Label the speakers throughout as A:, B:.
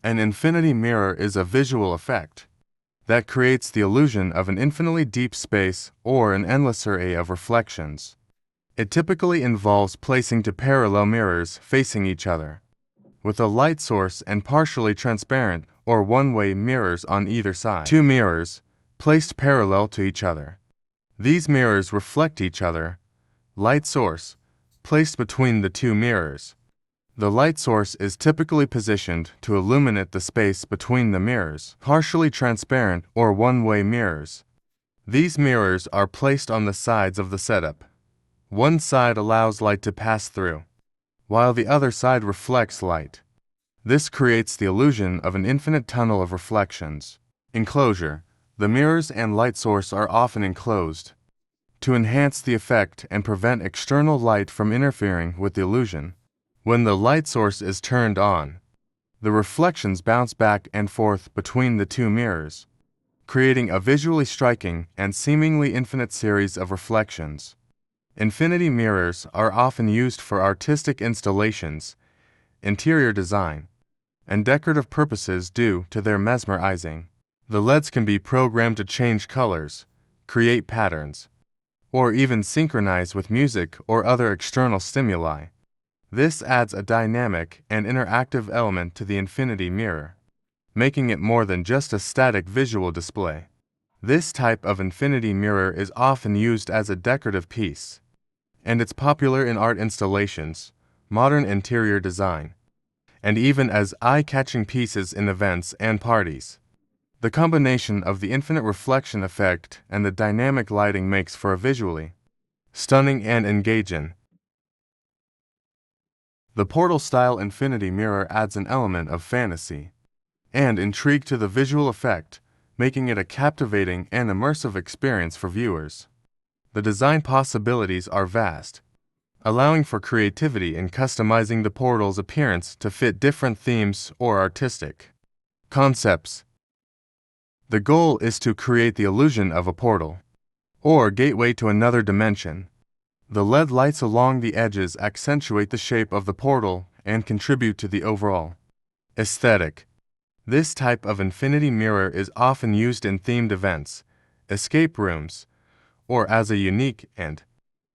A: An infinity mirror is a visual effect that creates the illusion of an infinitely deep space or an endless array of reflections. It typically involves placing two parallel mirrors facing each other, with a light source and partially transparent or one-way mirrors on either side. Two mirrors, placed parallel to each other. These mirrors reflect each other. Light source, placed between the two mirrors. The light source is typically positioned to illuminate the space between the mirrors. Partially transparent or one-way mirrors. These mirrors are placed on the sides of the setup. One side allows light to pass through, while the other side reflects light. This creates the illusion of an infinite tunnel of reflections. Enclosure. The mirrors and light source are often enclosed to enhance the effect and prevent external light from interfering with the illusion. When the light source is turned on, the reflections bounce back and forth between the two mirrors, creating a visually striking and seemingly infinite series of reflections. Infinity mirrors are often used for artistic installations, interior design, and decorative purposes due to their mesmerizing. The LEDs can be programmed to change colors, create patterns, or even synchronize with music or other external stimuli. This adds a dynamic and interactive element to the infinity mirror, making it more than just a static visual display. This type of infinity mirror is often used as a decorative piece, and it's popular in art installations, modern interior design, and even as eye-catching pieces in events and parties. The combination of the infinite reflection effect and the dynamic lighting makes for a visually stunning and engaging. The portal-style infinity mirror adds an element of fantasy and intrigue to the visual effect, making it a captivating and immersive experience for viewers. The design possibilities are vast, allowing for creativity in customizing the portal's appearance to fit different themes or artistic concepts. The goal is to create the illusion of a portal or gateway to another dimension. The LED lights along the edges accentuate the shape of the portal and contribute to the overall aesthetic. This type of infinity mirror is often used in themed events, escape rooms, or as a unique and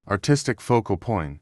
A: artistic focal point.